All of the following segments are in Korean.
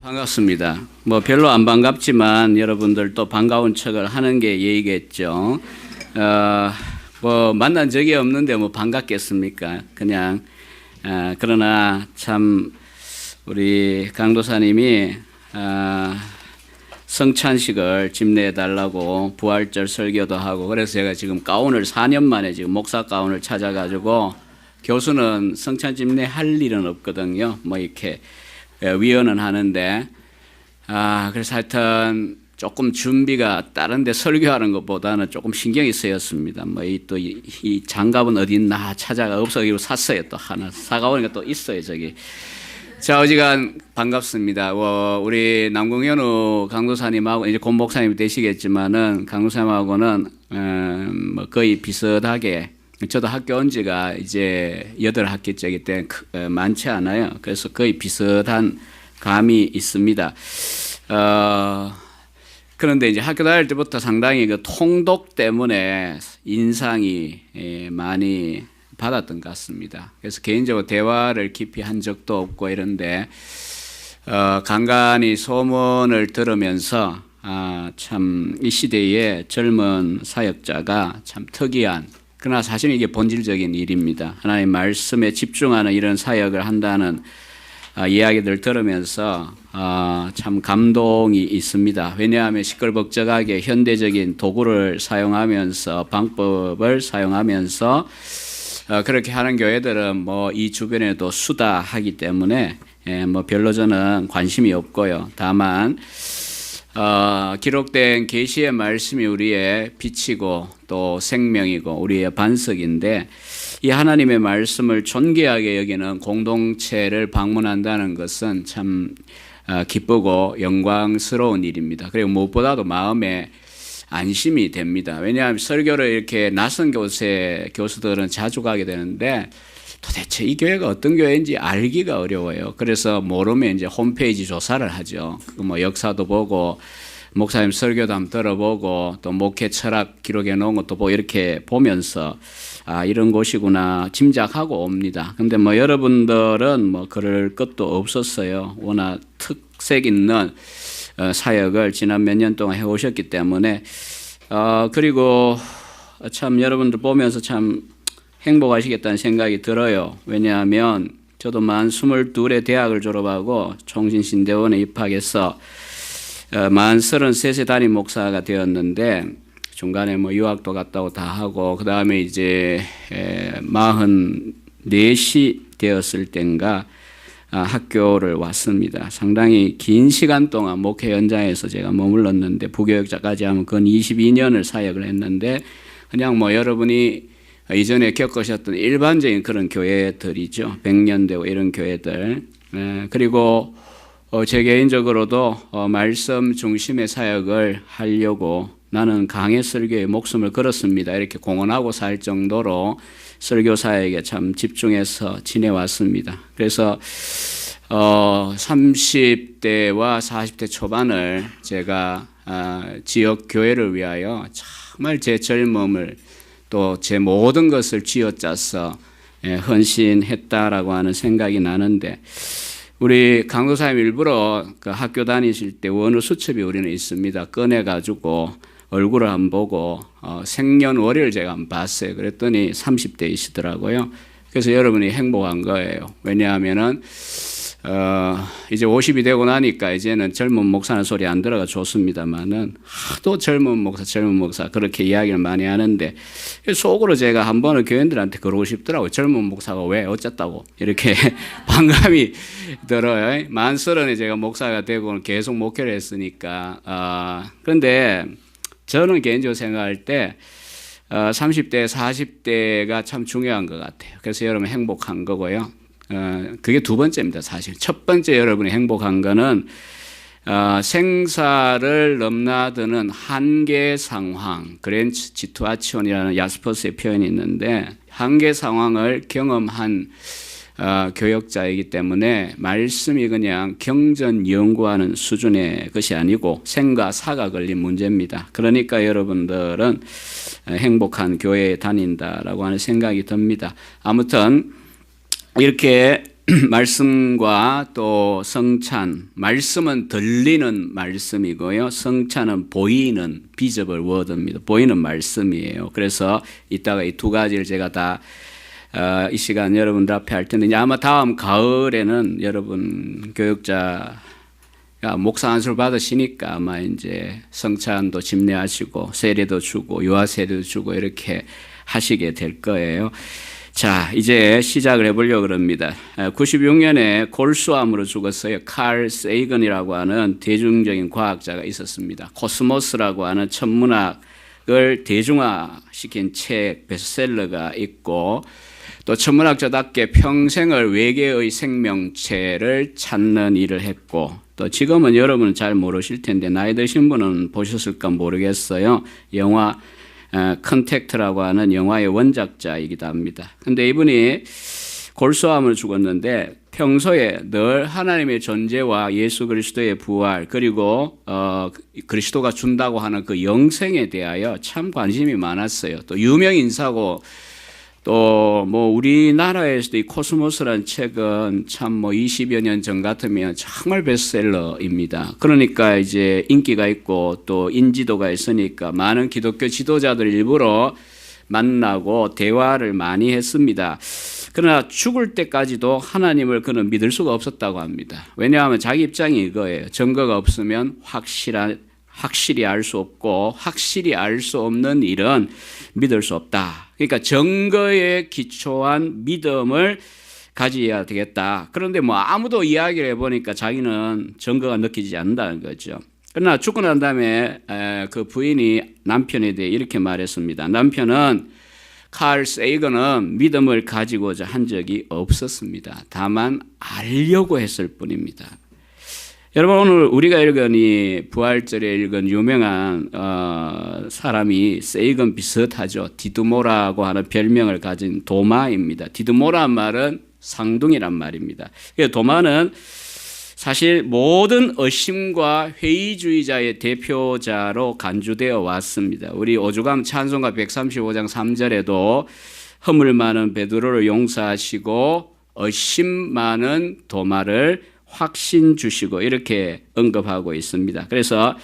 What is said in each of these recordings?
반갑습니다. 뭐 별로 안 반갑지만 여러분들 또 반가운 척을 하는 게 예의겠죠. 뭐 만난 적이 없는데 뭐 반갑겠습니까? 그냥 그러나 참 우리 강도사님이 성찬식을 집내해 달라고 부활절 설교도 하고 그래서 제가 지금 가운을 4년 만에 지금 목사 가운을 찾아가지고 교수는 성찬 집내 할 일은 없거든요. 뭐 이렇게 위원은 하는데 그래서 하여튼 조금 준비가 다른 데 설교하는 것보다는 조금 신경이 쓰였습니다. 뭐 이 장갑은 어디 있나 찾아가 없어서 샀어요. 또 하나 사가보니까 또 있어요. 저기. 자, 어지간 반갑습니다. 우리 남궁현우 강도사님하고 이제 고 목사님이 되시겠지만은 강도사님하고는 뭐 거의 비슷하게 저도 학교 온 지가 이제 8학기째이기 때문에 많지 않아요. 그래서 거의 비슷한 감이 있습니다. 그런데 이제 학교 다닐 때부터 상당히 그 통독 때문에 인상이 많이 받았던 것 같습니다. 그래서 개인적으로 대화를 깊이 한 적도 없고 이런데 간간히 소문을 들으면서 참 이 시대의 젊은 사역자가 참 특이한 그러나 사실 이게 본질적인 일입니다. 하나님의 말씀에 집중하는 이런 사역을 한다는 이야기들 들으면서 참 감동이 있습니다. 왜냐하면 시끌벅적하게 현대적인 도구를 사용하면서 방법을 사용하면서 그렇게 하는 교회들은 뭐 이 주변에도 수다하기 때문에 뭐 별로 저는 관심이 없고요. 다만 기록된 계시의 말씀이 우리의 빛이고 또 생명이고 우리의 반석인데 이 하나님의 말씀을 존귀하게 여기는 공동체를 방문한다는 것은 참 기쁘고 영광스러운 일입니다. 그리고 무엇보다도 마음에 안심이 됩니다. 왜냐하면 설교를 이렇게 낯선 곳에 교수들은 자주 가게 되는데 도대체 이 교회가 어떤 교회인지 알기가 어려워요. 그래서 모르면 이제 홈페이지 조사를 하죠. 뭐 역사도 보고 목사님 설교도 한번 들어보고 또 목회 철학 기록해 놓은 것도 보고 이렇게 보면서 이런 곳이구나 짐작하고 옵니다. 근데 뭐 여러분들은 뭐 그럴 것도 없었어요. 워낙 특색 있는 사역을 지난 몇 년 동안 해오셨기 때문에 그리고 참 여러분들 보면서 참 행복하시겠다는 생각이 들어요. 왜냐하면 저도 만 22에 대학을 졸업하고 총신신대원에 입학해서 만 33세 담임 목사가 되었는데 중간에 뭐 유학도 갔다 오고 다 하고 그 다음에 이제 44시 되었을 땐가 학교를 왔습니다. 상당히 긴 시간 동안 목회 현장에서 제가 머물렀는데 부교역자까지 하면 건 22년을 사역을 했는데 그냥 뭐 여러분이 이전에 겪으셨던 일반적인 그런 교회들이죠. 백년대고 이런 교회들. 그리고 제 개인적으로도 말씀 중심의 사역을 하려고 나는 강해 설교에 목숨을 걸었습니다. 이렇게 공언하고 살 정도로 설교 사역에 참 집중해서 지내왔습니다. 그래서 30대와 40대 초반을 제가 지역 교회를 위하여 정말 제 젊음을 또 제 모든 것을 쥐어짜서 헌신했다라고 하는 생각이 나는데 우리 강도사님 일부러 그 학교 다니실 때 원어 수첩이 우리는 있습니다. 꺼내가지고 얼굴을 한번 보고 생년월일을 제가 한번 봤어요. 그랬더니 30대이시더라고요. 그래서 여러분이 행복한 거예요. 왜냐하면은 이제 50이 되고 나니까 이제는 젊은 목사는 소리 안 들어가 좋습니다만은 하도 젊은 목사 그렇게 이야기를 많이 하는데 속으로 제가 한 번은 교인들한테 그러고 싶더라고요. 젊은 목사가 왜 어쨌다고 이렇게 반감이 들어요. 만 30에 제가 목사가 되고 계속 목회를 했으니까 그런데 저는 개인적으로 생각할 때 30대 40대가 참 중요한 것 같아요. 그래서 여러분 행복한 거고요. 그게 두 번째입니다. 사실 첫 번째 여러분이 행복한 거는 생사를 넘나드는 한계 상황 그랜트 시투아치온이라는 야스퍼스의 표현이 있는데 한계 상황을 경험한 교역자이기 때문에 말씀이 그냥 경전 연구하는 수준의 것이 아니고 생과 사가 걸린 문제입니다. 그러니까 여러분들은 행복한 교회에 다닌다라고 하는 생각이 듭니다. 아무튼 이렇게 말씀과 또 성찬, 말씀은 들리는 말씀이고요. 성찬은 보이는 비저블 워드입니다. 보이는 말씀이에요. 그래서 이따가 이 두 가지를 제가 다 이 시간 여러분들 앞에 할 텐데 아마 다음 가을에는 여러분 교육자 목사 안수를 받으시니까 아마 이제 성찬도 집례하시고 세례도 주고 유아 세례도 주고 이렇게 하시게 될 거예요. 자, 이제 시작을 해보려고 합니다. 96년에 골수암으로 죽었어요. 칼 세이건이라고 하는 대중적인 과학자가 있었습니다. 코스모스라고 하는 천문학을 대중화시킨 책 베스트셀러가 있고 또 천문학자답게 평생을 외계의 생명체를 찾는 일을 했고 또 지금은 여러분은 잘 모르실 텐데 나이 드신 분은 보셨을까 모르겠어요. 영화 컨택트라고 하는 영화의 원작자이기도 합니다. 근데 이분이 골수암을 죽었는데 평소에 늘 하나님의 존재와 예수 그리스도의 부활 그리고 그리스도가 준다고 하는 그 영생에 대하여 참 관심이 많았어요. 또 유명 인사고 또 뭐 우리나라에서도 이 코스모스라는 책은 참 뭐 20여 년 전 같으면 정말 베스트셀러입니다. 그러니까 이제 인기가 있고 또 인지도가 있으니까 많은 기독교 지도자들 일부러 만나고 대화를 많이 했습니다. 그러나 죽을 때까지도 하나님을 그는 믿을 수가 없었다고 합니다. 왜냐하면 자기 입장이 이거예요. 증거가 없으면 확실히 알 수 없고 확실히 알 수 없는 일은 믿을 수 없다. 그러니까 증거에 기초한 믿음을 가져야 되겠다. 그런데 뭐 아무도 이야기를 해보니까 자기는 증거가 느끼지 않는다는 거죠. 그러나 죽고 난 다음에 그 부인이 남편에 대해 이렇게 말했습니다. 남편은 칼 세이건은 믿음을 가지고자 한 적이 없었습니다. 다만 알려고 했을 뿐입니다. 여러분 오늘 우리가 읽은 이 부활절에 읽은 유명한 사람이 세이건 비슷하죠. 디드모라고 하는 별명을 가진 도마입니다. 디드모란 말은 상둥이란 말입니다. 도마는 사실 모든 의심과 회의주의자의 대표자로 간주되어 왔습니다. 우리 오주강 찬송가 135장 3절에도 허물 많은 베드로를 용서하시고 의심 많은 도마를 확신 주시고 이렇게 언급하고 있습니다. 그래서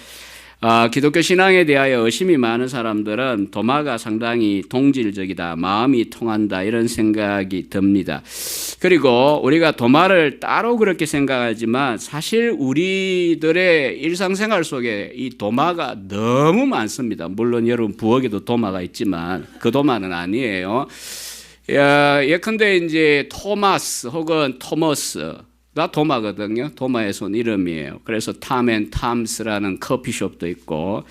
기독교 신앙에 대하여 의심이 많은 사람들은 도마가 상당히 동질적이다, 마음이 통한다 이런 생각이 듭니다. 그리고 우리가 도마를 따로 그렇게 생각하지만 사실 우리들의 일상생활 속에 이 도마가 너무 많습니다. 물론 여러분 부엌에도 도마가 있지만 그 도마는 아니에요. 예컨대 이제 토마스 혹은 토머스 가 도마거든요. 도마에서 온 이름이에요. 그래서 탐 앤 탐스라는 커피숍도 있고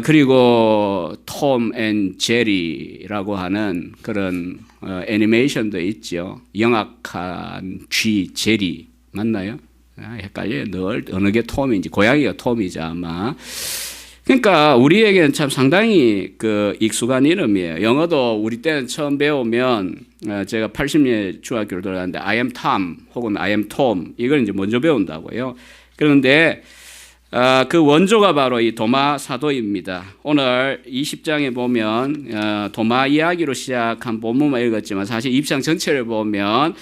그리고 톰 앤 제리라고 하는 그런 애니메이션도 있죠. 영악한 쥐 제리 맞나요? 헷갈려요. 늘 어느 게 톰인지 고양이가 톰이죠 아마. 그러니까 우리에게는 참 상당히 그 익숙한 이름이에요. 영어도 우리 때는 처음 배우면 제가 80년 중학교를 들어갔는데 I am Tom 혹은 I am Tom 이걸 이제 먼저 배운다고요. 그런데 그 원조가 바로 이 도마 사도입니다. 오늘 20장에 보면 도마 이야기로 시작한 본문만 읽었지만 사실 20장 전체를 보면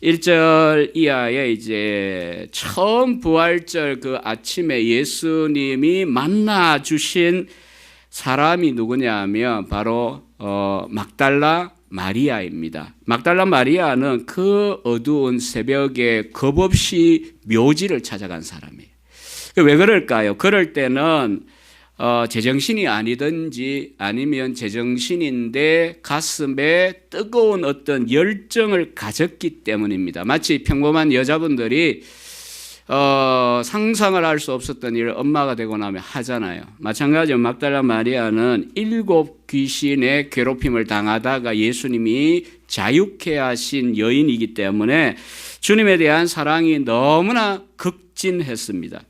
1절 이하에 이제 처음 부활절 그 아침에 예수님이 만나 주신 사람이 누구냐 하면 바로 막달라 마리아입니다. 막달라 마리아는 그 어두운 새벽에 겁없이 묘지를 찾아간 사람이에요. 왜 그럴까요? 그럴 때는 제정신이 아니든지 아니면 제정신인데 가슴에 뜨거운 어떤 열정을 가졌기 때문입니다. 마치 평범한 여자분들이 상상을 할 수 없었던 일을 엄마가 되고 나면 하잖아요. 마찬가지로 막달라 마리아는 7 귀신의 괴롭힘을 당하다가 예수님이 자유케 하신 여인이기 때문에 주님에 대한 사랑이 너무나 극진했습니다.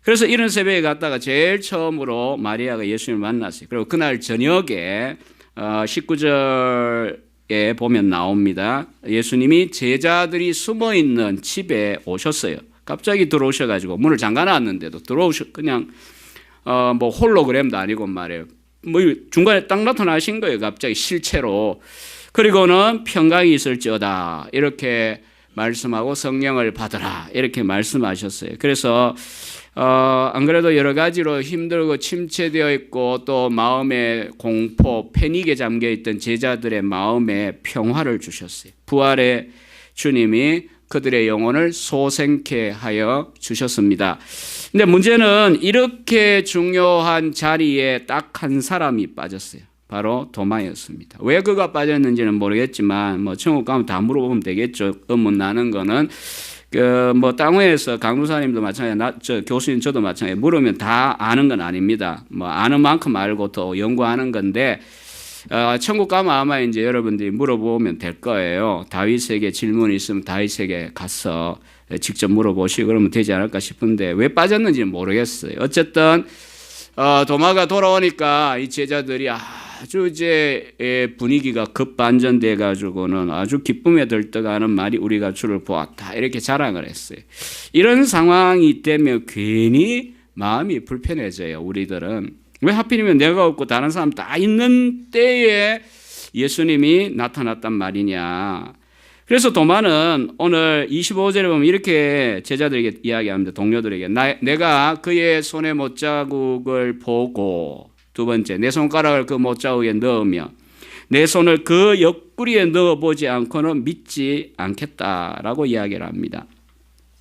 그래서 이런 새벽에 갔다가 제일 처음으로 마리아가 예수님을 만났어요. 그리고 그날 저녁에 19절에 보면 나옵니다. 예수님이 제자들이 숨어있는 집에 오셨어요. 갑자기 들어오셔가지고 문을 잠가놨는데도 그냥 뭐 홀로그램도 아니고 말이에요. 뭐 중간에 딱 나타나신 거예요. 갑자기 실체로. 그리고는 평강이 있을지어다 이렇게 말씀하고 성령을 받으라 이렇게 말씀하셨어요. 그래서 안 그래도 여러 가지로 힘들고 침체되어 있고 또 마음에 공포, 패닉에 잠겨 있던 제자들의 마음에 평화를 주셨어요. 부활의 주님이 그들의 영혼을 소생케 하여 주셨습니다. 근데 문제는 이렇게 중요한 자리에 딱 한 사람이 빠졌어요. 바로 도마였습니다. 왜 그가 빠졌는지는 모르겠지만 뭐 천국 가면 다 물어보면 되겠죠. 의문 나는 거는 뭐 땅위에서 강도사님도 마찬가지, 교수님 저도 마찬가지 물으면 다 아는 건 아닙니다. 뭐 아는 만큼 알고 또 연구하는 건데 천국 가면 아마 이제 여러분들이 물어보면 될 거예요. 다윗에게 질문이 있으면 다윗에게 가서 직접 물어보시고 그러면 되지 않을까 싶은데 왜 빠졌는지는 모르겠어요. 어쨌든 도마가 돌아오니까 이 제자들이 아주 이제 분위기가 급반전돼 가지고는 아주 기쁨에 들떠가는 말이 우리가 주를 보았다 이렇게 자랑을 했어요. 이런 상황이 되면 괜히 마음이 불편해져요. 우리들은 왜 하필이면 내가 없고 다른 사람 다 있는 때에 예수님이 나타났단 말이냐. 그래서 도마는 오늘 25절에 보면 이렇게 제자들에게 이야기합니다. 동료들에게 내가 그의 손의 못자국을 보고 두 번째 내 손가락을 그 못자국에 넣으며 내 손을 그 옆구리에 넣어보지 않고는 믿지 않겠다라고 이야기를 합니다.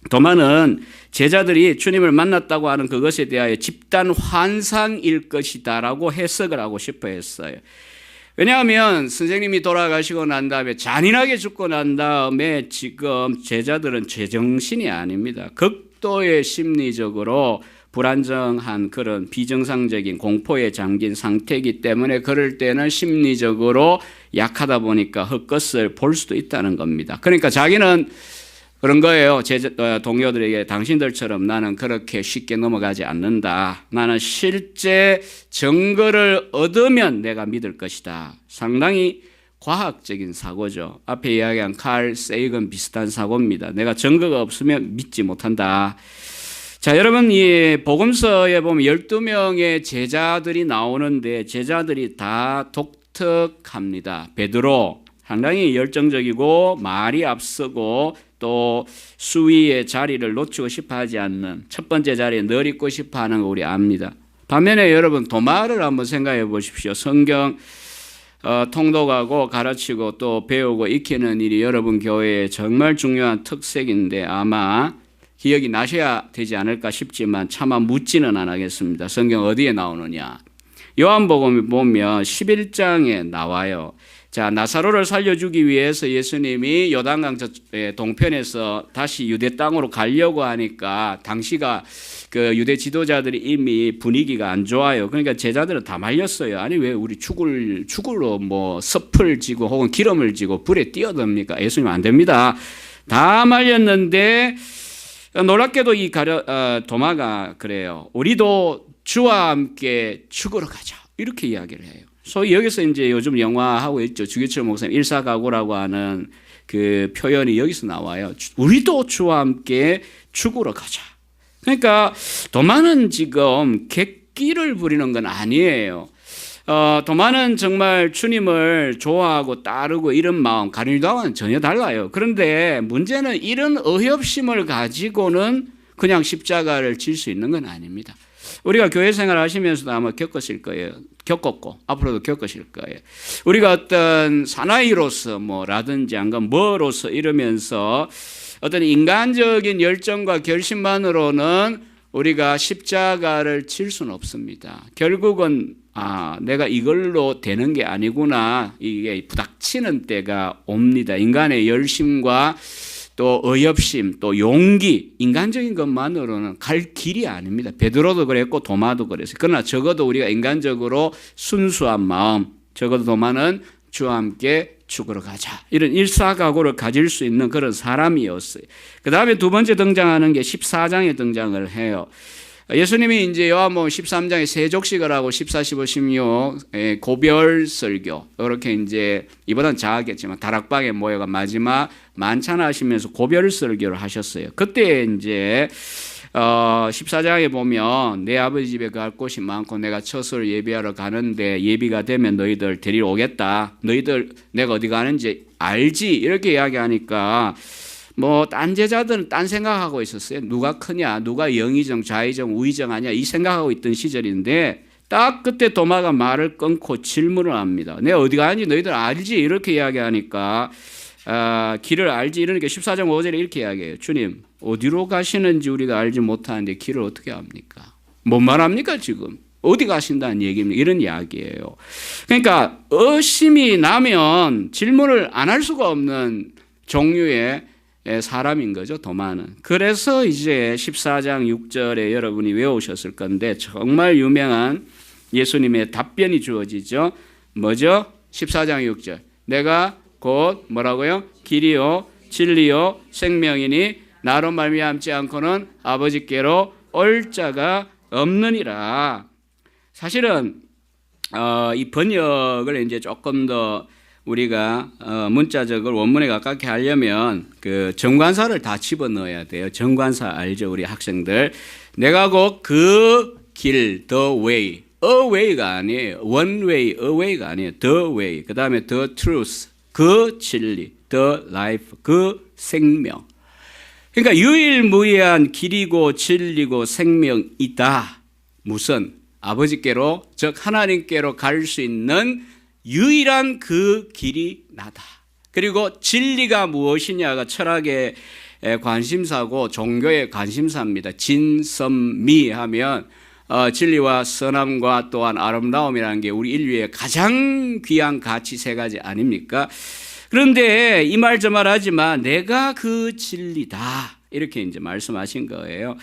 도마는 제자들이 주님을 만났다고 하는 그것에 대하여 집단 환상일 것이다라고 해석을 하고 싶어 했어요. 왜냐하면 선생님이 돌아가시고 난 다음에 잔인하게 죽고 난 다음에 지금 제자들은 제정신이 아닙니다. 극도의 심리적으로 불안정한 그런 비정상적인 공포에 잠긴 상태이기 때문에 그럴 때는 심리적으로 약하다 보니까 헛것을 볼 수도 있다는 겁니다. 그러니까 자기는 그런 거예요. 동료들에게 당신들처럼 나는 그렇게 쉽게 넘어가지 않는다. 나는 실제 증거를 얻으면 내가 믿을 것이다. 상당히 과학적인 사고죠. 앞에 이야기한 칼 세이건 비슷한 사고입니다. 내가 증거가 없으면 믿지 못한다. 자, 여러분 이 복음서에 보면 12명의 제자들이 나오는데 제자들이 다 독특합니다. 베드로 상당히 열정적이고 말이 앞서고 또 수위의 자리를 놓치고 싶어 하지 않는 첫 번째 자리에 늘 있고 싶어 하는 거 우리 압니다. 반면에 여러분 도마를 한번 생각해 보십시오. 성경 통독하고 가르치고 또 배우고 익히는 일이 여러분 교회의 정말 중요한 특색인데 아마 기억이 나셔야 되지 않을까 싶지만 차마 묻지는 않겠습니다. 성경 어디에 나오느냐. 요한복음 보면 11장에 나와요. 자, 나사로를 살려주기 위해서 예수님이 요단강 동편에서 다시 유대 땅으로 가려고 하니까 당시가 그 유대 지도자들이 이미 분위기가 안 좋아요. 그러니까 제자들은 다 말렸어요. 아니 왜 우리 죽을로 뭐 섭을 지고 혹은 기름을 지고 불에 뛰어듭니까? 예수님 안 됩니다. 다 말렸는데 놀랍게도 이 도마가 그래요. 우리도 주와 함께 죽으러 가자. 이렇게 이야기를 해요. 소위 여기서 이제 요즘 영화하고 있죠. 주기철 목사님 일사각오라고 하는 그 표현이 여기서 나와요. 우리도 주와 함께 죽으러 가자. 그러니까 도마는 지금 객기를 부리는 건 아니에요. 도마는 정말 주님을 좋아하고 따르고 이런 마음 가룟유다와는 전혀 달라요. 그런데 문제는 이런 의협심을 가지고는 그냥 십자가를 질 수 있는 건 아닙니다. 우리가 교회 생활 하시면서도 아마 겪으실 거예요. 겪었고 앞으로도 겪으실 거예요. 우리가 어떤 사나이로서 뭐라든지 안건 뭐로서 이러면서 어떤 인간적인 열정과 결심만으로는 우리가 십자가를 칠 수는 없습니다. 결국은 내가 이걸로 되는 게 아니구나. 이게 부닥치는 때가 옵니다. 인간의 열심과 또 의협심, 또 용기, 인간적인 것만으로는 갈 길이 아닙니다. 베드로도 그랬고 도마도 그랬어요. 그러나 적어도 우리가 인간적으로 순수한 마음, 적어도 도마는 주와 함께 죽으러 가자. 이런 일사각오를 가질 수 있는 그런 사람이었어요. 그 다음에 두 번째 등장하는 게 14장에 등장을 해요. 예수님이 이제 요한복음 13장에 세족식을 하고 14, 15, 16 고별 설교 이렇게 이제 이보다는 작았겠지만 다락방에 모여가 마지막 만찬하시면서 고별 설교를 하셨어요. 그때 이제 14장에 보면 내 아버지 집에 갈 곳이 많고 내가 처소를 예비하러 가는데 예비가 되면 너희들 데리러 오겠다. 너희들 내가 어디 가는지 알지? 이렇게 이야기하니까 뭐 딴 제자들은 딴 생각하고 있었어요. 누가 크냐, 누가 영의정, 좌의정, 우의정하냐 이 생각하고 있던 시절인데 딱 그때 도마가 말을 끊고 질문을 합니다. 내가 어디 가는지 너희들 알지? 이렇게 이야기하니까 길을 알지? 이러니까 14장 5절에 이렇게 이야기해요. 주님 어디로 가시는지 우리가 알지 못하는데 길을 어떻게 압니까? 뭔 말합니까 지금? 어디 가신다는 얘기입니다. 이런 이야기예요. 그러니까 의심이 나면 질문을 안 할 수가 없는 종류의 사람인 거죠, 도마는. 그래서 이제 14장 6절에 여러분이 외우셨을 건데 정말 유명한 예수님의 답변이 주어지죠. 뭐죠? 14장 6절. 내가 곧 뭐라고요? 길이요 진리요 생명이니 나로 말미암지 않고는 아버지께로 올 자가 없느니라. 사실은 이 번역을 이제 조금 더 우리가 문자적으로 원문에 가깝게 하려면 그 정관사를 다 집어넣어야 돼요. 정관사 알죠, 우리 학생들. 내가 곧 그 길, the way, a way가 아니에요. one way, a way가 아니에요. the way. 그 다음에 the truth, 그 진리, the life, 그 생명. 그러니까 유일무이한 길이고 진리고 생명이다. 무슨? 아버지께로, 즉 하나님께로 갈 수 있는 유일한 그 길이 나다. 그리고 진리가 무엇이냐가 철학의 관심사고 종교의 관심사입니다. 진선미 하면 진리와 선함과 또한 아름다움이라는 게 우리 인류의 가장 귀한 가치 세 가지 아닙니까? 그런데 이 말 저 말 하지만 내가 그 진리다. 이렇게 이제 말씀하신 거예요.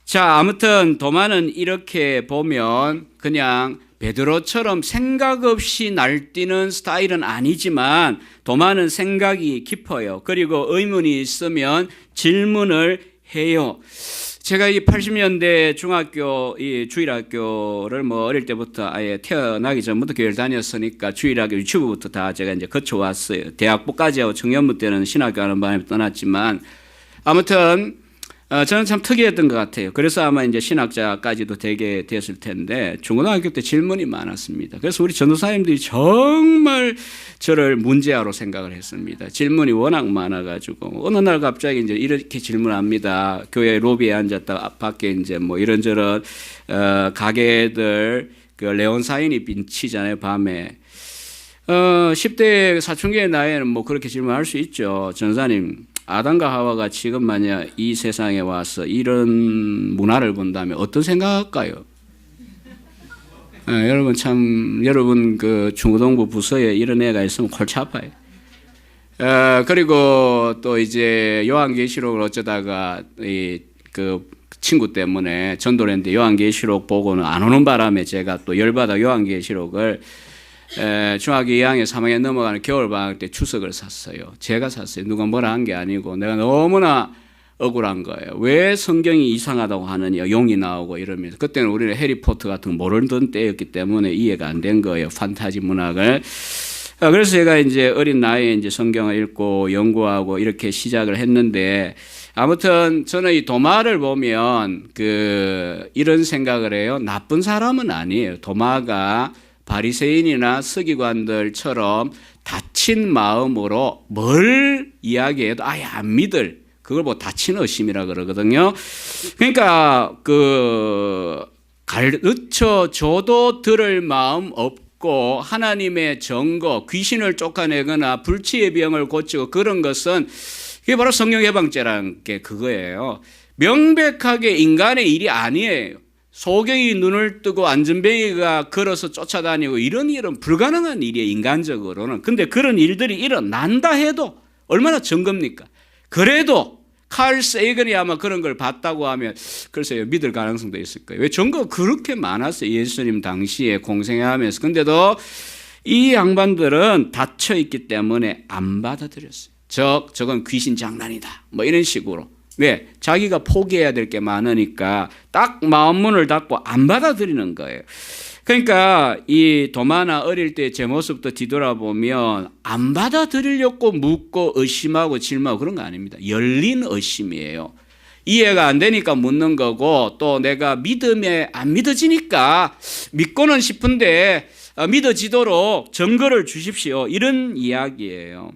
자, 아무튼 도마는 이렇게 보면 그냥 베드로처럼 생각 없이 날뛰는 스타일은 아니지만 도마는 생각이 깊어요. 그리고 의문이 있으면 질문을 해요. 제가 이 80년대 중학교 이 주일학교를 뭐 어릴 때부터 아예 태어나기 전부터 교회를 다녔으니까 주일학교 유치부부터 다 제가 이제 거쳐왔어요. 대학부까지 하고 청년부 때는 신학교 하는 바람에 떠났지만 아무튼 저는 참 특이했던 것 같아요. 그래서 아마 이제 신학자까지도 되게 됐을 텐데 중고등학교 때 질문이 많았습니다. 그래서 우리 전도사님들이 정말 저를 문제아로 생각을 했습니다. 질문이 워낙 많아가지고 어느 날 갑자기 이제 이렇게 질문합니다. 교회 로비에 앉았다 밖에 이제 뭐 이런저런 가게들 그 레온 사인이 빈치잖아요, 밤에. 10대 사춘기의 나이에는 뭐 그렇게 질문할 수 있죠. 전사님. 아담과 하와가 지금 만약 이 세상에 와서 이런 문화를 본다면 어떤 생각할까요? 여러분 그 중고등부 부서에 이런 애가 있으면 골치 아파요. 그리고 또 이제 요한계시록을 어쩌다가 그 친구 때문에 전도를 했는데 요한계시록 보고는 안 오는 바람에 제가 또 열받아 요한계시록을 중학교 2학년 3학년 넘어가는 겨울방학 때 추석을 샀어요. 제가 샀어요. 누가 뭐라 한 게 아니고 내가 너무나 억울한 거예요. 왜 성경이 이상하다고 하느냐, 용이 나오고 이러면서. 그때는 우리는 해리포터 같은 거 모르던 때였기 때문에 이해가 안 된 거예요. 판타지 문학을. 그래서 제가 이제 어린 나이에 이제 성경을 읽고 연구하고 이렇게 시작을 했는데 아무튼 저는 이 도마를 보면 이런 생각을 해요. 나쁜 사람은 아니에요. 도마가 바리새인이나 서기관들처럼 다친 마음으로 뭘 이야기해도 아예 안 믿을 그걸 뭐 다친 의심이라 그러거든요. 그러니까 가르쳐 줘도 들을 마음 없고 하나님의 증거, 귀신을 쫓아내거나 불치의 병을 고치고 그런 것은 그게 바로 성령 예방죄라는 게 그거예요. 명백하게 인간의 일이 아니에요. 소경이 눈을 뜨고 안전뱅이가 걸어서 쫓아다니고 이런 일은 불가능한 일이에요, 인간적으로는. 근데 그런 일들이 일어난다 해도 얼마나 증거입니까? 그래도 칼 세이건이 아마 그런 걸 봤다고 하면 글쎄요, 믿을 가능성도 있을 거예요. 왜 증거가 그렇게 많았어요, 예수님 당시에 공생하면서. 근데도 이 양반들은 닫혀 있기 때문에 안 받아들였어요. 저건 귀신 장난이다 뭐 이런 식으로. 왜? 자기가 포기해야 될 게 많으니까 딱 마음문을 닫고 안 받아들이는 거예요. 그러니까 이 도마나 어릴 때 제 모습도 뒤돌아보면 안 받아들이려고 묻고 의심하고 질문하고 그런 거 아닙니다. 열린 의심이에요. 이해가 안 되니까 묻는 거고 또 내가 믿음에 안 믿어지니까 믿고는 싶은데 믿어지도록 증거를 주십시오. 이런 이야기예요.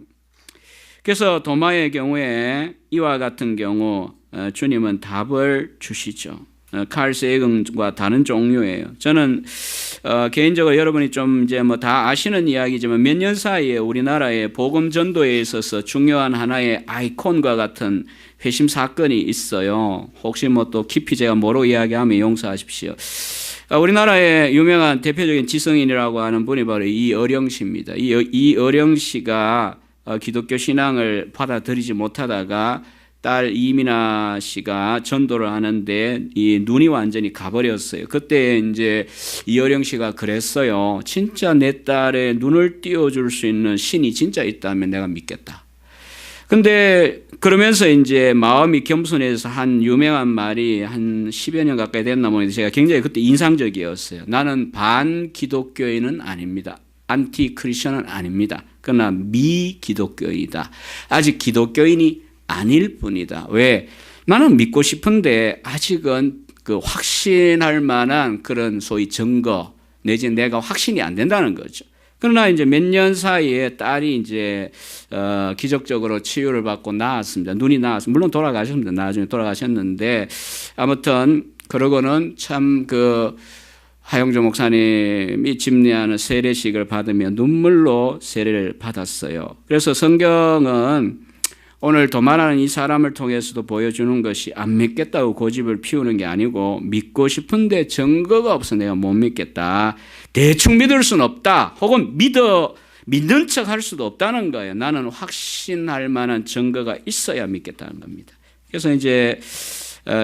그래서 도마의 경우에 이와 같은 경우 주님은 답을 주시죠. 칼 세이건과 다른 종류예요. 저는 개인적으로 여러분이 좀 이제 뭐 다 아시는 이야기지만 몇 년 사이에 우리나라의 복음 전도에 있어서 중요한 하나의 아이콘과 같은 회심 사건이 있어요. 혹시 뭐 또 깊이 제가 뭐로 이야기하면 용서하십시오. 우리나라의 유명한 대표적인 지성인이라고 하는 분이 바로 이어령 씨입니다. 이어령 씨가 기독교 신앙을 받아들이지 못하다가 딸 이민아 씨가 전도를 하는데 이 눈이 완전히 가버렸어요. 그때 이제 이어령 씨가 그랬어요. 진짜 내 딸의 눈을 띄워줄 수 있는 신이 진짜 있다면 내가 믿겠다. 근데 그러면서 이제 마음이 겸손해서 한 유명한 말이 한 10여 년 가까이 됐나 모르겠는데 제가 굉장히 그때 인상적이었어요. 나는 반 기독교인은 아닙니다. 안티 크리스천은 아닙니다. 그러나 미 기독교인이다. 아직 기독교인이 아닐 뿐이다. 왜? 나는 믿고 싶은데 아직은 그 확신할 만한 그런 소위 증거 내지 내가 확신이 안 된다는 거죠. 그러나 이제 몇 년 사이에 딸이 이제 기적적으로 치유를 받고 나았습니다. 눈이 나았습니다. 물론 돌아가셨습니다. 나중에 돌아가셨는데 아무튼 그러고는 참 그 하영조 목사님이 집례하는 세례식을 받으며 눈물로 세례를 받았어요. 그래서 성경은 오늘 도마라는 이 사람을 통해서도 보여주는 것이 안 믿겠다고 고집을 피우는 게 아니고 믿고 싶은데 증거가 없어 내가 못 믿겠다. 대충 믿을 수는 없다. 혹은 믿는 척 할 수도 없다는 거예요. 나는 확신할 만한 증거가 있어야 믿겠다는 겁니다. 그래서 이제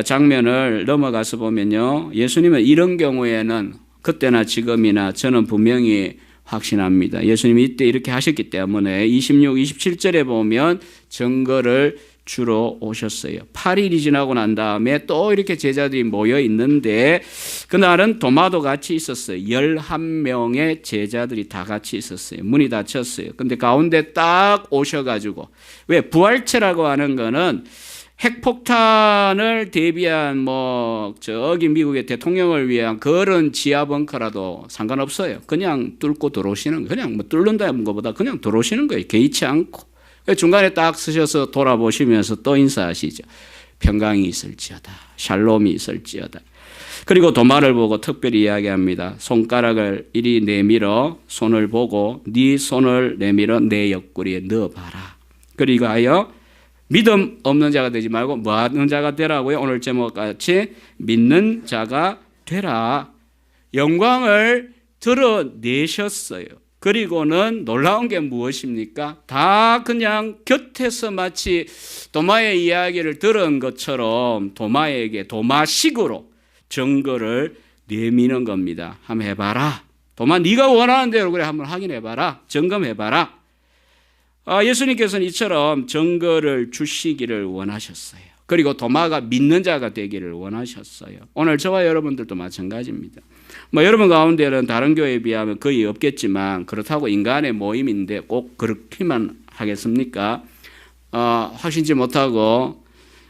장면을 넘어가서 보면요. 예수님은 이런 경우에는 그때나 지금이나 저는 분명히 확신합니다. 예수님이 이때 이렇게 하셨기 때문에 26, 27절에 보면 증거를 주러 오셨어요. 8일이 지나고 난 다음에 또 이렇게 제자들이 모여 있는데 그날은 도마도 같이 있었어요. 11명의 제자들이 다 같이 있었어요. 문이 닫혔어요. 근데 가운데 딱 오셔가지고 왜 부활체라고 하는 거는 핵폭탄을 대비한 뭐 저기 미국의 대통령을 위한 그런 지하 벙커라도 상관없어요. 그냥 뚫고 들어오시는 거예요. 그냥 뭐 뚫는다는 것보다 그냥 들어오시는 거예요. 개의치 않고. 중간에 딱 서셔서 돌아보시면서 또 인사하시죠. 평강이 있을지어다. 샬롬이 있을지어다. 그리고 도마를 보고 특별히 이야기합니다. 손가락을 이리 내밀어 손을 보고 네 손을 내밀어 내 옆구리에 넣어봐라. 그리고 하여 믿음 없는 자가 되지 말고 뭐 하는 자가 되라고요? 오늘 제목같이 믿는 자가 되라. 영광을 드러내셨어요. 그리고는 놀라운 게 무엇입니까? 다 그냥 곁에서 마치 도마의 이야기를 들은 것처럼 도마에게 도마식으로 증거를 내미는 겁니다. 한번 해봐라. 도마 네가 원하는 대로 그래 한번 확인해봐라. 점검해봐라. 예수님께서는 이처럼 증거를 주시기를 원하셨어요. 그리고 도마가 믿는 자가 되기를 원하셨어요. 오늘 저와 여러분들도 마찬가지입니다. 뭐 여러분 가운데는 다른 교회에 비하면 거의 없겠지만 그렇다고 인간의 모임인데 꼭 그렇게만 하겠습니까? 확신치 못하고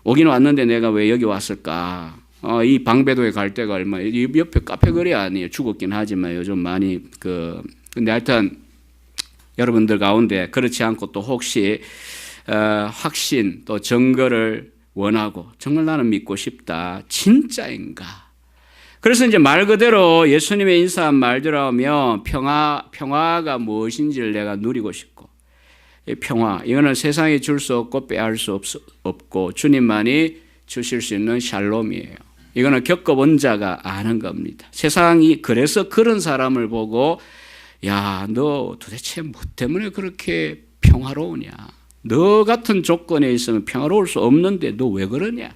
오긴 왔는데 내가 왜 여기 왔을까? 이 방배도에 갈 데가 얼마? 이 옆에 카페 거리 아니에요. 죽었긴 하지만 요즘 많이 근데 하여튼 여러분들 가운데 그렇지 않고 또 혹시 확신 또 증거를 원하고 정말 나는 믿고 싶다. 진짜인가? 그래서 이제 말 그대로 예수님의 인사한 말대로 하면 평화가 무엇인지를 내가 누리고 싶고 이 평화 이거는 세상이 줄 수 없고 빼앗을 수 없고 주님만이 주실 수 있는 샬롬이에요. 이거는 겪어본 자가 아는 겁니다. 세상이 그래서 그런 사람을 보고 야, 너 도대체 뭐 때문에 그렇게 평화로우냐? 너 같은 조건에 있으면 평화로울 수 없는데 너 왜 그러냐?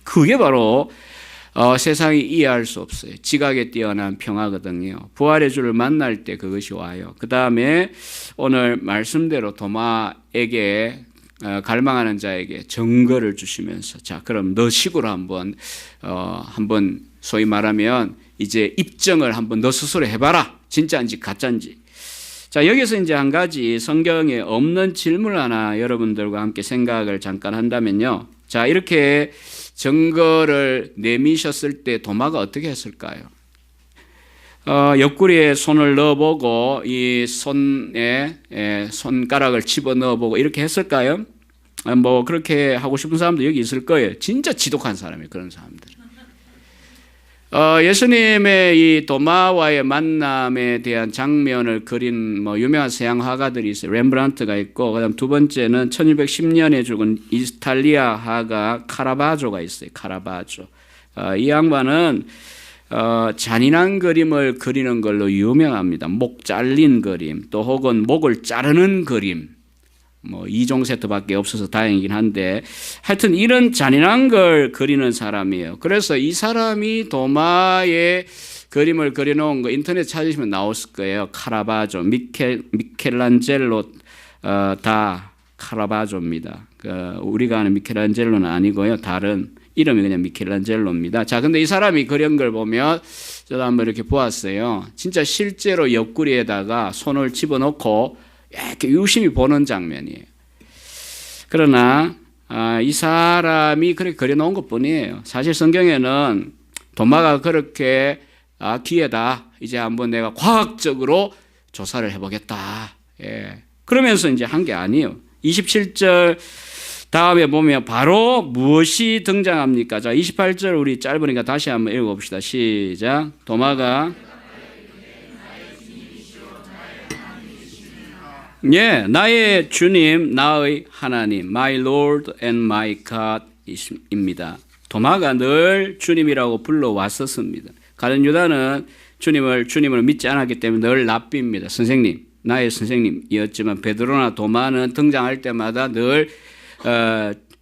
그게 바로 세상이 이해할 수 없어요. 지각에 뛰어난 평화거든요. 부활의 주를 만날 때 그것이 와요. 그 다음에 오늘 말씀대로 도마에게 갈망하는 자에게 증거를 주시면서 자 그럼 너 식으로 한번 소위 말하면 이제 입증을 한번 너 스스로 해봐라. 진짜인지 가짜인지. 자 여기서 이제 한 가지 성경에 없는 질문을 하나 여러분들과 함께 생각을 잠깐 한다면요. 자 이렇게 증거를 내미셨을 때 도마가 어떻게 했을까요? 옆구리에 손을 넣어보고 이 손에 손가락을 집어 넣어보고 이렇게 했을까요? 뭐 그렇게 하고 싶은 사람도 여기 있을 거예요. 진짜 지독한 사람이에요. 그런 사람들. 예수님의 이 도마와의 만남에 대한 장면을 그린 뭐 유명한 서양 화가들이 있어요. 렘브란트가 있고, 그다음 두 번째는 1210년에 죽은 이탈리아 화가 카라바조가 있어요. 카라바조. 이 양반은 잔인한 그림을 그리는 걸로 유명합니다. 목 잘린 그림, 또 혹은 목을 자르는 그림. 뭐 2종 세트밖에 없어서 다행이긴 한데 하여튼 이런 잔인한 걸 그리는 사람이에요. 그래서 이 사람이 도마의 그림을 그려놓은 거 인터넷 찾으시면 나올 거예요. 카라바조, 미켈란젤로 다 카라바조입니다. 우리가 아는 미켈란젤로는 아니고요. 다른 이름이 그냥 미켈란젤로입니다. 자, 근데 이 사람이 그린 걸 보면 저도 한번 이렇게 보았어요. 진짜 실제로 옆구리에다가 손을 집어넣고 이렇게 유심히 보는 장면이에요. 그러나 이 사람이 그렇게 그려놓은 것뿐이에요. 사실 성경에는 도마가 그렇게 기회다. 이제 한번 내가 과학적으로 조사를 해보겠다. 그러면서 이제 한 게 아니에요. 27절 다음에 보면 바로 무엇이 등장합니까? 자, 28절 우리 짧으니까 다시 한번 읽어봅시다. 시작. 도마가 나의 주님, 나의 하나님, my Lord and my God 입니다. 도마가 늘 주님이라고 불러왔었습니다. 가룟 유다는 주님을 믿지 않았기 때문에 늘 랍비입니다. 선생님, 나의 선생님이었지만 베드로나 도마는 등장할 때마다 늘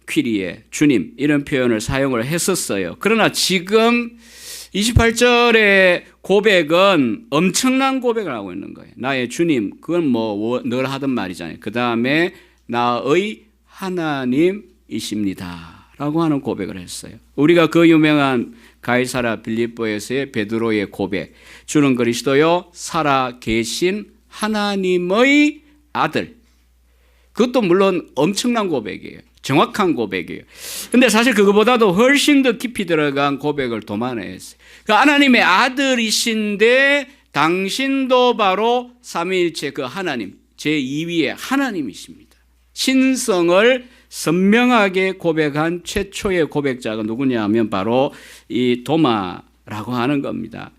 퀴리에 주님 이런 표현을 사용을 했었어요. 그러나 지금 28절의 고백은 엄청난 고백을 하고 있는 거예요. 나의 주님, 그건 뭐 늘 하던 말이잖아요. 그 다음에 나의 하나님이십니다 라고 하는 고백을 했어요. 우리가 그 유명한 가이사라 빌립보에서의 베드로의 고백, 주는 그리스도요 살아 계신 하나님의 아들. 그것도 물론 엄청난 고백이에요. 정확한 고백이에요. 근데 사실 그거보다도 훨씬 더 깊이 들어간 고백을 도마는 했어요. 그 하나님의 아들이신데 당신도 바로 삼위일체 그 하나님, 제2위의 하나님이십니다. 신성을 선명하게 고백한 최초의 고백자가 누구냐 하면 바로 이 도마라고 하는 겁니다.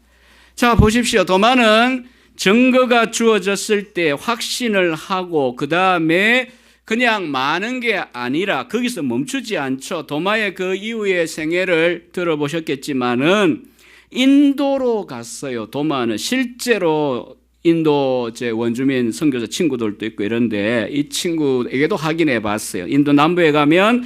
자, 보십시오. 도마는 증거가 주어졌을 때 확신을 하고 그 다음에 그냥 많은 게 아니라 거기서 멈추지 않죠. 도마의 그 이후의 생애를 들어보셨겠지만은 인도로 갔어요. 도마는 실제로 인도 제 원주민 선교사 친구들도 있고 이런데 이 친구에게도 확인해 봤어요. 인도 남부에 가면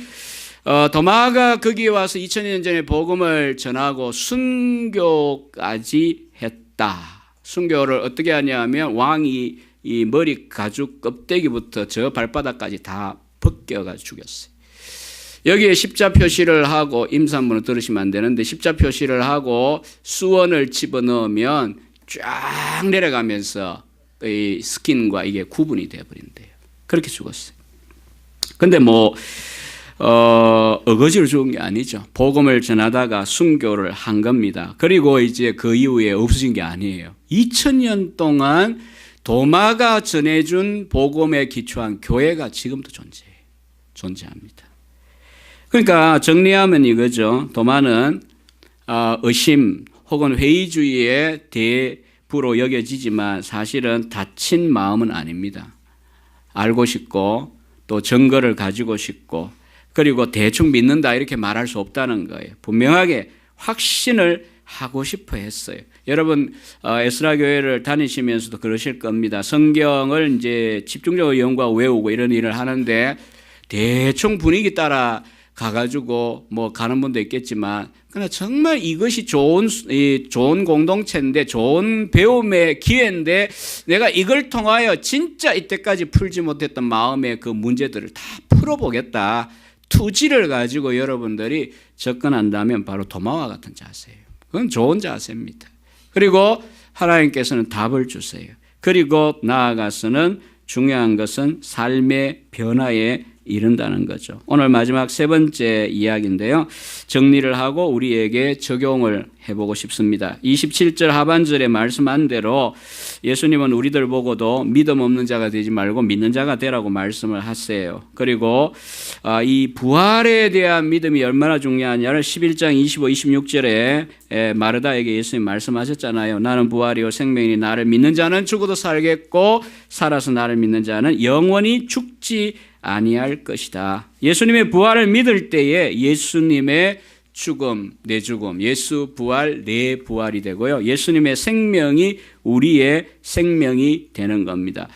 도마가 거기에 와서 2000년 전에 복음을 전하고 순교까지 했다. 순교를 어떻게 하냐면 왕이 이 머리 가죽 껍데기부터 저 발바닥까지 다 벗겨가 죽였어요. 여기에 십자 표시를 하고 임산부는 들으시면 안 되는데 십자 표시를 하고 수원을 집어넣으면 쫙 내려가면서 이 스킨과 이게 구분이 되어버린대요. 그렇게 죽었어요. 근데 뭐 어거지로 죽은 게 아니죠. 복음을 전하다가 순교를 한 겁니다. 그리고 이제 그 이후에 없어진 게 아니에요. 2000년 동안 도마가 전해준 복음에 기초한 교회가 지금도 존재합니다. 그러니까 정리하면 이거죠. 도마는 의심 혹은 회의주의의 대부로 여겨지지만 사실은 닫힌 마음은 아닙니다. 알고 싶고 또 증거를 가지고 싶고 그리고 대충 믿는다 이렇게 말할 수 없다는 거예요. 분명하게 확신을 하고 싶어 했어요. 여러분 에스라 교회를 다니시면서도 그러실 겁니다. 성경을 이제 집중적으로 연구하고 외우고 이런 일을 하는데 대충 분위기 따라 가가지고 뭐 가는 분도 있겠지만 그러나 정말 이것이 좋은 공동체인데 좋은 배움의 기회인데 내가 이걸 통하여 진짜 이때까지 풀지 못했던 마음의 그 문제들을 다 풀어보겠다. 투지를 가지고 여러분들이 접근한다면 바로 도마와 같은 자세예요. 그건 좋은 자세입니다. 그리고 하나님께서는 답을 주세요. 그리고 나아가서는 중요한 것은 삶의 변화의 이룬다는 거죠. 오늘 마지막 세 번째 이야기인데요. 정리를 하고 우리에게 적용을 해보고 싶습니다. 27절 하반절에 말씀한 대로 예수님은 우리들 보고도 믿음 없는 자가 되지 말고 믿는 자가 되라고 말씀을 하세요. 그리고 이 부활에 대한 믿음이 얼마나 중요하냐를 11장 25, 26절에 마르다에게 예수님 말씀하셨잖아요. 나는 부활이요 생명이니 나를 믿는 자는 죽어도 살겠고 살아서 나를 믿는 자는 영원히 죽지 아니할 것이다. 예수님의 부활을 믿을 때에 예수님의 죽음, 내 죽음, 예수 부활, 내 부활이 되고요. 예수님의 생명이 우리의 생명이 되는 겁니다.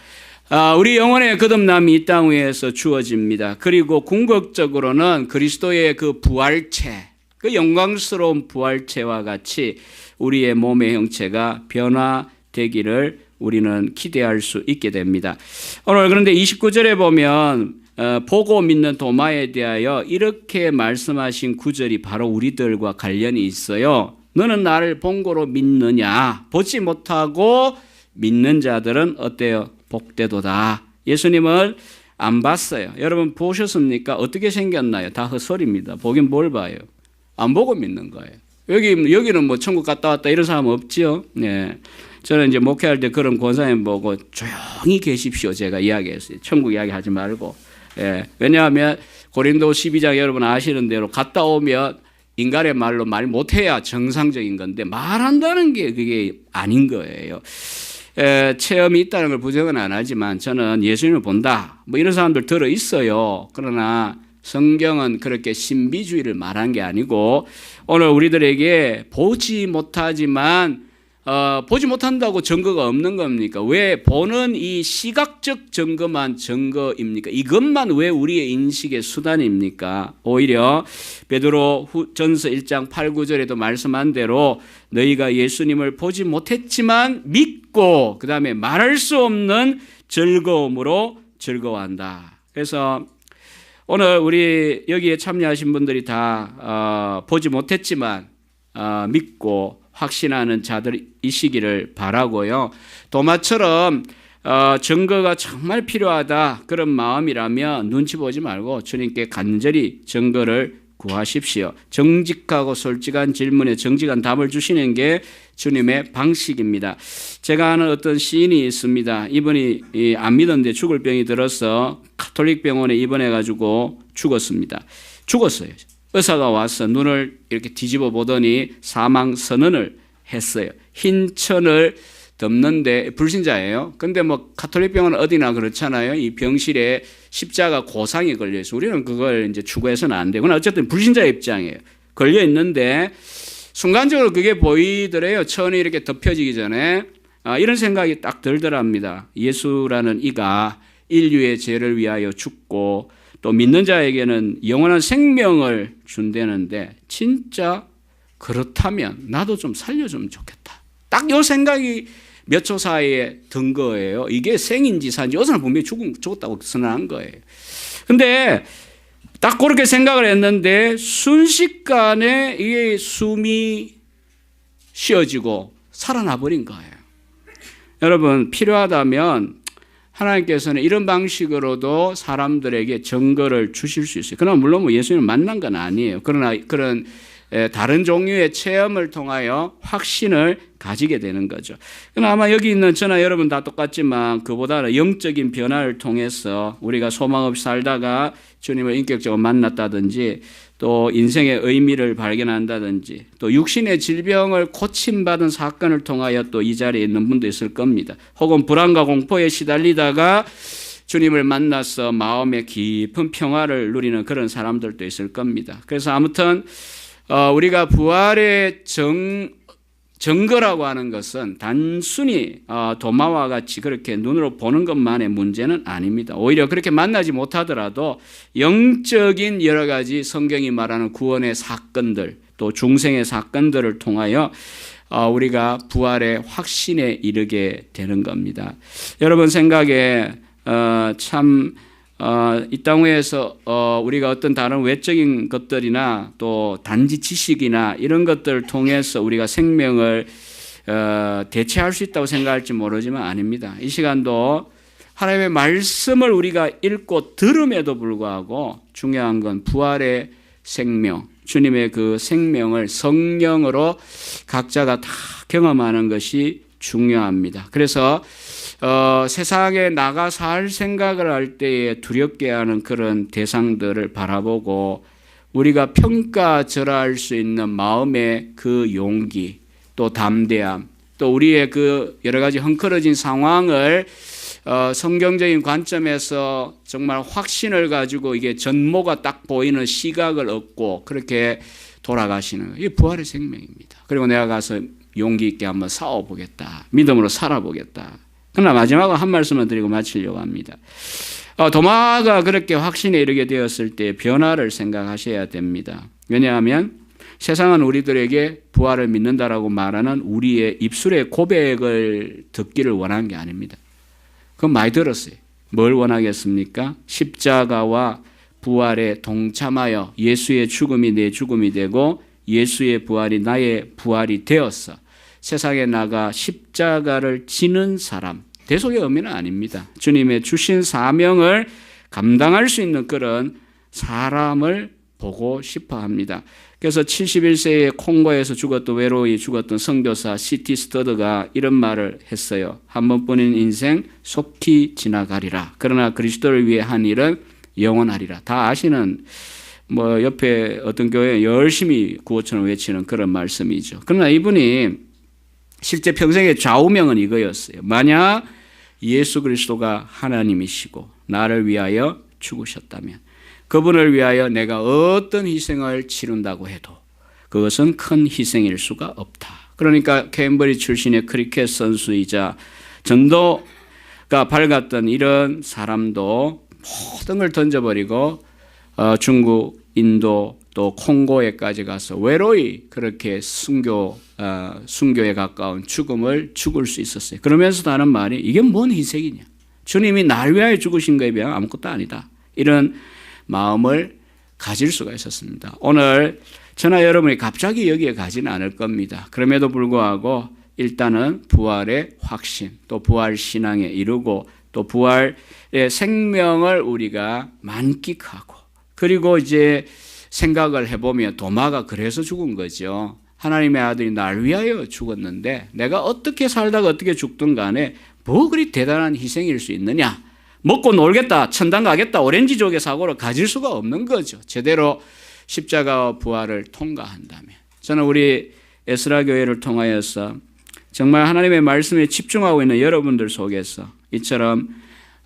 우리 영혼의 거듭남이 이 땅 위에서 주어집니다. 그리고 궁극적으로는 그리스도의 그 부활체, 그 영광스러운 부활체와 같이 우리의 몸의 형체가 변화되기를 우리는 기대할 수 있게 됩니다. 오늘 그런데 29절에 보면 보고 믿는 도마에 대하여 이렇게 말씀하신 구절이 바로 우리들과 관련이 있어요. 너는 나를 본고로 믿느냐? 보지 못하고 믿는 자들은 어때요? 복되도다. 예수님을 안 봤어요. 여러분 보셨습니까? 어떻게 생겼나요? 다 헛소리입니다. 보긴 뭘 봐요? 안 보고 믿는 거예요. 여기는 뭐 천국 갔다 왔다 이런 사람 없지요? 네. 저는 이제 목회할 때 그런 권사님 보고 조용히 계십시오. 제가 이야기했어요. 천국 이야기하지 말고. 예, 왜냐하면 고린도 12장 여러분 아시는 대로 갔다 오면 인간의 말로 말 못해야 정상적인 건데 말한다는 게 그게 아닌 거예요. 체험이 있다는 걸 부정은 안 하지만 저는 예수님을 본다 뭐 이런 사람들 들어 있어요. 그러나 성경은 그렇게 신비주의를 말한 게 아니고 오늘 우리들에게 보지 못하지만 보지 못한다고 증거가 없는 겁니까? 왜 보는 이 시각적 증거만 증거입니까? 이것만 왜 우리의 인식의 수단입니까? 오히려 베드로 전서 1장 8, 9절에도 말씀한 대로 너희가 예수님을 보지 못했지만 믿고 그 다음에 말할 수 없는 즐거움으로 즐거워한다. 그래서 오늘 우리 여기에 참여하신 분들이 다 보지 못했지만 믿고 확신하는 자들이시기를 바라고요. 도마처럼 증거가 정말 필요하다 그런 마음이라면 눈치 보지 말고 주님께 간절히 증거를 구하십시오. 정직하고 솔직한 질문에 정직한 답을 주시는 게 주님의 방식입니다. 제가 아는 어떤 시인이 있습니다. 이분이 안 믿었는데 죽을 병이 들어서 가톨릭 병원에 입원해가지고 죽었어요. 의사가 와서 눈을 이렇게 뒤집어 보더니 사망 선언을 했어요. 흰 천을 덮는데 불신자예요. 근데 뭐 가톨릭 병원은 어디나 그렇잖아요. 이 병실에 십자가 고상이 걸려 있어. 우리는 그걸 이제 추구해서는 안 되구나. 어쨌든 불신자 입장이에요. 걸려 있는데 순간적으로 그게 보이더래요. 천이 이렇게 덮여지기 전에 이런 생각이 딱 들더랍니다. 예수라는 이가 인류의 죄를 위하여 죽고 또 믿는 자에게는 영원한 생명을 준다는데 진짜 그렇다면 나도 좀 살려주면 좋겠다. 딱 이 생각이 몇 초 사이에 든 거예요. 이게 생인지 사인지 어서는 분명히 죽었다고 선언한 거예요. 근데 딱 그렇게 생각을 했는데 순식간에 이게 숨이 쉬어지고 살아나 버린 거예요. 여러분 필요하다면 하나님께서는 이런 방식으로도 사람들에게 증거를 주실 수 있어요. 그러나 물론 뭐 예수님을 만난 건 아니에요. 그러나 그런 다른 종류의 체험을 통하여 확신을 가지게 되는 거죠. 그러나 아마 여기 있는 저나 여러분 다 똑같지만 그보다는 영적인 변화를 통해서 우리가 소망 없이 살다가 주님을 인격적으로 만났다든지 또 인생의 의미를 발견한다든지 또 육신의 질병을 고침받은 사건을 통하여 또 이 자리에 있는 분도 있을 겁니다. 혹은 불안과 공포에 시달리다가 주님을 만나서 마음의 깊은 평화를 누리는 그런 사람들도 있을 겁니다. 그래서 아무튼 우리가 부활의 증거라고 하는 것은 단순히 도마와 같이 그렇게 눈으로 보는 것만의 문제는 아닙니다. 오히려 그렇게 만나지 못하더라도 영적인 여러 가지 성경이 말하는 구원의 사건들 또 중생의 사건들을 통하여 우리가 부활의 확신에 이르게 되는 겁니다. 여러분 생각에 참 이 땅 위에서 우리가 어떤 다른 외적인 것들이나 또 단지 지식이나 이런 것들을 통해서 우리가 생명을 대체할 수 있다고 생각할지 모르지만 아닙니다. 이 시간도 하나님의 말씀을 우리가 읽고 들음에도 불구하고 중요한 건 부활의 생명, 주님의 그 생명을 성령으로 각자가 다 경험하는 것이 중요합니다. 그래서 세상에 나가 살 생각을 할 때에 두렵게 하는 그런 대상들을 바라보고 우리가 평가절하할 수 있는 마음의 그 용기, 또 담대함, 또 우리의 그 여러 가지 헝클어진 상황을 성경적인 관점에서 정말 확신을 가지고 이게 전모가 딱 보이는 시각을 얻고 그렇게 돌아가시는 이게 부활의 생명입니다. 그리고 내가 가서 용기 있게 한번 싸워보겠다. 믿음으로 살아보겠다. 그러나 마지막으로 한 말씀을 드리고 마치려고 합니다. 도마가 그렇게 확신에 이르게 되었을 때 변화를 생각하셔야 됩니다. 왜냐하면 세상은 우리들에게 부활을 믿는다라고 말하는 우리의 입술의 고백을 듣기를 원하는 게 아닙니다. 그건 많이 들었어요. 뭘 원하겠습니까? 십자가와 부활에 동참하여 예수의 죽음이 내 죽음이 되고 예수의 부활이 나의 부활이 되어서 세상에 나가 십자가를 지는 사람, 대속의 의미는 아닙니다. 주님의 주신 사명을 감당할 수 있는 그런 사람을 보고 싶어 합니다. 그래서 71세에 콩고에서 죽었던 외로이 죽었던 선교사 C.T. 스터드가 이런 말을 했어요. 한 번뿐인 인생 속히 지나가리라. 그러나 그리스도를 위해 한 일은 영원하리라. 다 아시는 옆에 어떤 교회에 열심히 구호처럼 외치는 그런 말씀이죠. 그러나 이분이 실제 평생의 좌우명은 이거였어요. 만약 예수 그리스도가 하나님이시고 나를 위하여 죽으셨다면 그분을 위하여 내가 어떤 희생을 치른다고 해도 그것은 큰 희생일 수가 없다. 그러니까 캠브리 출신의 크리켓 선수이자 전도가 밝았던 이런 사람도 모든 걸 던져버리고 중국, 인도 또 콩고에까지 가서 외로이 그렇게 순교에 가까운 죽음을 죽을 수 있었어요. 그러면서도 하는 말이 이게 뭔 희생이냐. 주님이 날 위하여 죽으신 것에 비하면 아무것도 아니다. 이런 마음을 가질 수가 있었습니다. 오늘 저나 여러분이 갑자기 여기에 가지는 않을 겁니다. 그럼에도 불구하고 일단은 부활의 확신, 또 부활 신앙에 이르고 또 부활의 생명을 우리가 만끽하고 그리고 이제 생각을 해보면 도마가 그래서 죽은 거죠. 하나님의 아들이 날 위하여 죽었는데 내가 어떻게 살다가 어떻게 죽든 간에 뭐 그리 대단한 희생일 수 있느냐. 먹고 놀겠다, 천당 가겠다, 오렌지족의 사고를 가질 수가 없는 거죠. 제대로 십자가와 부활을 통과한다면. 저는 우리 에스라 교회를 통하여서 정말 하나님의 말씀에 집중하고 있는 여러분들 속에서 이처럼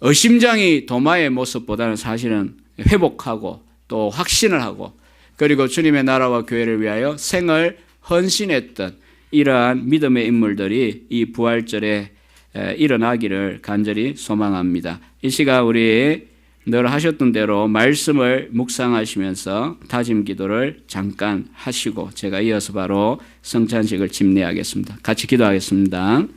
의심장이 도마의 모습보다는 사실은 회복하고 또 확신을 하고 그리고 주님의 나라와 교회를 위하여 생을 헌신했던 이러한 믿음의 인물들이 이 부활절에 일어나기를 간절히 소망합니다. 이 시간 우리 늘 하셨던 대로 말씀을 묵상하시면서 다짐 기도를 잠깐 하시고 제가 이어서 바로 성찬식을 집례하겠습니다. 같이 기도하겠습니다.